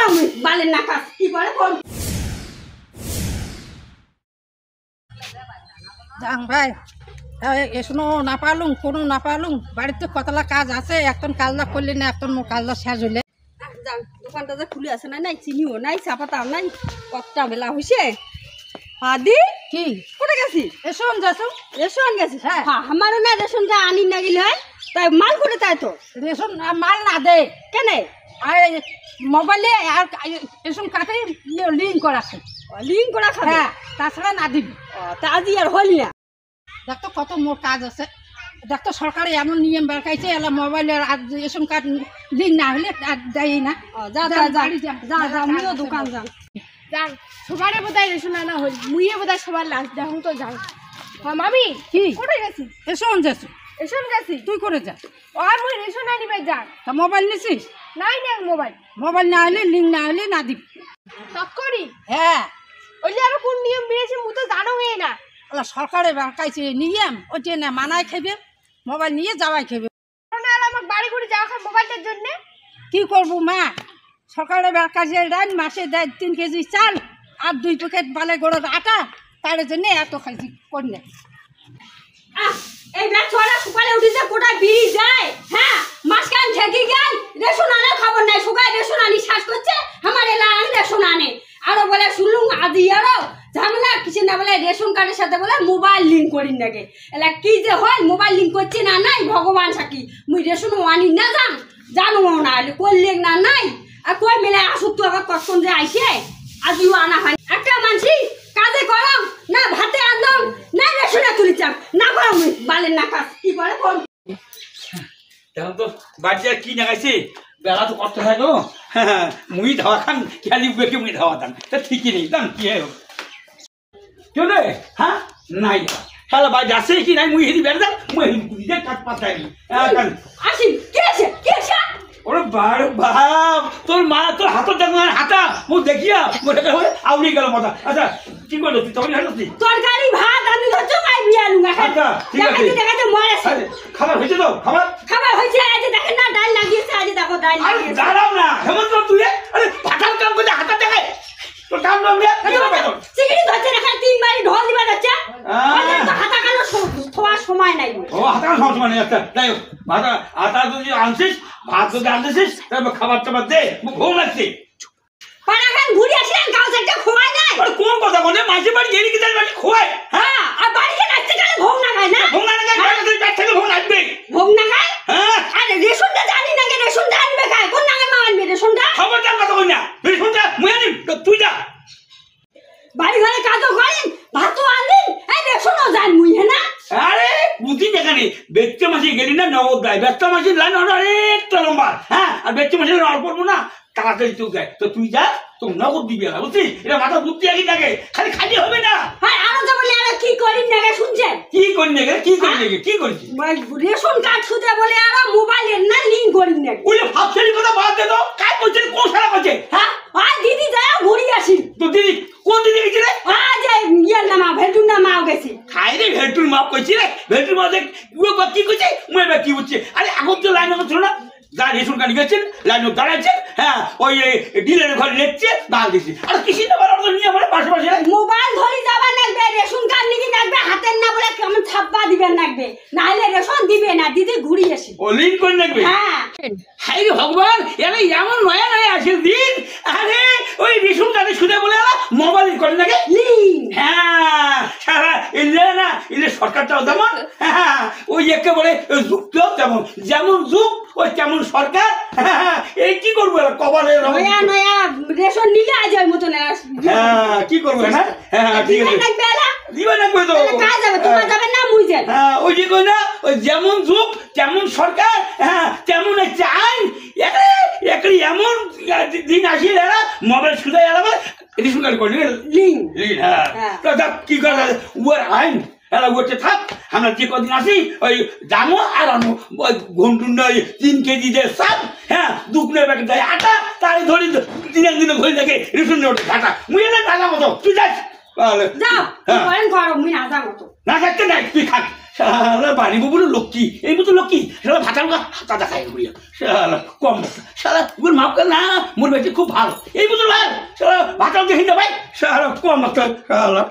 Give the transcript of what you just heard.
আমি বালের নাকাস কি করে কোন যাং ভাই এসনো না পালুম কোনো না পালুম বাড়িতে কতলা কাজ আছে এখন কাজটা করলে না এখন মোর কাজটা শেষ হলে যাং দোকানটা যে খুলে আছে না নাই চিনিও নাই চাপাতাও নাই কতটা বেলা হয়েছে আদি কি কোথায় গেছি এসন যাচ্ছ রেশন গেছি হ্যাঁ আমারও না রেশনটা আনি না গেলে হয় তাই মাল করে তাই তো রেশন মাল না দে কেন আর মোবাইলে আর রেশন কার্ডে লিঙ্ক করা আছে লিঙ্ক করা খাবে হ্যাঁ তাছাড়া না দিবি তা আজি আর হল না দেখ তো কত মোর কাজ আছে দেখ তো সরকারে এমন নিয়ম বেরকাইছে এলা মোবাইলের আর রেশন কার্ড লিঙ্ক না হলে আর দেয় না যা যা যা যা যা আমিও দোকান যান যান সবারে বোধহয় রেশন আনা হল মুইয়ে বোধহয় সবার লাস্ট দেখুন তো যান মামি কি কোথায় গেছি এসন যাচ্ছ রেশন গেছি তুই করে যা আর মুই রেশন আনিবে যান তা মোবাইল নিছিস নাই না মোবাইল মোবাইল না হলে লিঙ্ক না হলে না দিবি তৎ করি হ্যাঁ ওইলে আরো কোন নিয়ম বেরিয়েছে মু তো জানো না ওলা সরকারে বেরকাইছে নিয়ম ওইটা না মানায় খাইবে মোবাইল নিয়ে যাওয়াই খাইবে না আর আমার বাড়ি ঘুরে যাওয়া খায় মোবাইলটার জন্য কি করবো মা সকালে বেরকাইছে দেন মাসে দেয় 3 কেজি চাল আর 2 প্যাকেট বালে গোড়ার আটা তার জন্য এত খাইছি কন্যা এই ব্যাগ ছোড়া সকালে উঠিছে কোটা বিড়ি যায় হ্যাঁ মাসকান ঠেকি গেল রেশন আনা খবর নাই সকালে রেশন আনি শ্বাস করছে আমার এলা আনি রেশন আনে আরো বলে শুনলুম আজি আরো ঝামেলা কিছু না বলে রেশন কার্ডের সাথে বলে মোবাইল লিঙ্ক করি নাগে এলা কি যে হয় মোবাইল লিঙ্ক করছে না নাই ভগবান সাকি মুই রেশন আনি না জানো না করলে না নাই আর কই মিলে আসুক তো আবার কখন যে আইসে আজিও আনা হয় একটা মানসি কাজে করম না ভাতে আনলাম না রেশনে তুলিচাম না করম বালের নাকাস কি করে কোন এখন তো বাড়িতে আর কি দেখাইছে বেলা তো কষ্ট হয় গো মুই ধাওয়া খান খেয়ালি বেঁকে মুই ধাওয়া দান তা ঠিকই নেই দাম কি হয় কেউ রে হ্যাঁ নাই খেলা বাড়ি আসছে কি নাই মুই হেরি বেড়ে যান মুই হেরি কুড়িতে কাজ পাতাই আসি কে আছে ওরে বার বাপ তোর মা তোর হাতের দেখো হাতা মুখ দেখিয়া মোটা হয়ে আউড়ি গেল মাথা আচ্ছা কি করলো তুই তখন হাঁটছি তরকারি ভাত আমি তো জমাই বিয়ালুঙ্গা আচ্ছা ঠিক আছে দেখাতে মরেছে খাবার হয়েছে তো খাবার হয়েছে আজ দেখেন না ডাল লাগিয়েছে আজ দেখো ডাল আরে লাগিয়েছে দাঁড়াও না হেমন্ত তুই আরে ফাটাল কাম করে হাতা দেখে তোর কাম নাম রে সিগড়ি ধরছে না খালি 3 বারি ঢোল দিবা যাচ্ছে তো হাতা কালো থোয়ার সময় নাই ও হাতা কালো সময় নাই আচ্ছা যাই হোক ভাতা হাতা যদি আনছিস ভাত যদি আনছিস তারপর খাবার টাবার দে ভোগ লাগছে পাড়াখান ঘুরে আসলেন গাঁও সাইডটা খোয়াই নাই আরে কোন কথা বলে মাঝে বাড়ি গেলি কি তার বাড়ি খোয়ায় হ্যাঁ আর বাড়িতে নাচতে গেলে ভোগ না খায় না ভোগ না খায় তুই ব্যাগ থেকে ভোগ লাগবে ভোগ না খায় হ্যাঁ আরে রেশনটা জানি না কে রেশনটা আনবে খায় কোন নাঙে মা আনবে রেশনটা খবরদার কথা কই না রেশনটা মুই আনি তুই যা বাড়ি ঘরে কাজও করেন ভাতও আনলেন এই রেশনও যান মুই হ্যাঁ না আরে বুঝি এখানে বেচ্চ মাসে গেলি না নগদ গায়ে ব্যস্ত মাসে লাইন অনেকটা লম্বা হ্যাঁ আর বেচ্চ মাসে অল্প পড়বো না তাড়াতাড়ি তুই গায়ে তো তুই যা তো নগদ দিবি না বুঝছিস এটা মাথা বুদ্ধি আগে থাকে খালি খালি হবে না হ্যাঁ আরো তো বলে আর কি করিন না শুনছেন কি করি না কি করি না কি করেছিস রেশন কার্ড সুদে বলে আর মোবাইলের না লিংক করিন না ওই ভাবছেন কথা বাদ দে তো কাজ করছেন কোন সারা করছে হ্যাঁ আর দিদি যায় ঘুরি আসি তো দিদি কোন দিদি গেছি রে আজ ইয়ার নামা ভেটুর নামাও গেছি খাই রে ভেটুর মাপ কইছি রে ভেটুর মাঝে কি করছে মুই কি হচ্ছে আরে এখন তো লাইন ছিল না যা রেশন কার্ড গেছেন লাইনে দাঁড়াচ্ছে হ্যাঁ ওই ডিলারের ঘরে লেখছে দাঁড় দিচ্ছে আর কিছু না বলার নিয়ে আমার পাশাপাশি মোবাইল ধরি যাবার লাগবে রেশন কার্ড নিয়ে লাগবে হাতের না বলে কেমন ছাপ্পা দিবেন লাগবে না হলে রেশন দিবে না দিদি ঘুরি আসি ও লিঙ্ক করে লাগবে হ্যাঁ হাই রে ভগবান এরা এমন নয়া নয়া আসে দিন আরে ওই রেশন কার্ডে শুনে বলে মোবাইল করে নাকি লিঙ্ক হ্যাঁ সারা না এলে সরকারটাও যেমন হ্যাঁ ওই একেবারে যুগটাও তেমন যেমন যুগ ওই তেমন সরকার এই কি করবো কপালে নয়া নয়া রেশন নিলে আজ ওই মতন হ্যাঁ কি করবো না হ্যাঁ ঠিক আছে দিবে না কই তো কাজ যাবে তোমার যাবে না মুই যাই হ্যাঁ ওই যে কই না ওই যেমন যুগ তেমন সরকার হ্যাঁ তেমন একটা আইন একই এমন দিন আসি এরা মোবাইল শুধু এরা রেশন কার্ড করে লিঙ্ক হ্যাঁ কি করে ওর আইন এরা ওতে থাক আমরা যে কদিন আসি ওই জামো আর আনো ঘন্টুন 3 কেজি দিয়ে সাপ হ্যাঁ দুপুরে ব্যাগে দেয় আটা তাই ধরি দিনে ঘরে দেখে রেশন ওঠে ঘাটা মুই না টাকা মতো তুই যাস যাও করেন করো মুই না যাবো তো না থাকতে নাই তুই থাক শালা বাড়ি বলে লক্ষ্মী এই মতো লক্ষ্মী শালা ভাতার হাতা দেখায় বুড়িয়া শালা কম শালা ওর মাপ না মোর বেটি খুব ভালো এই মতো ভালো শালা ভাতাও দেখি না ভাই শালা কম শালা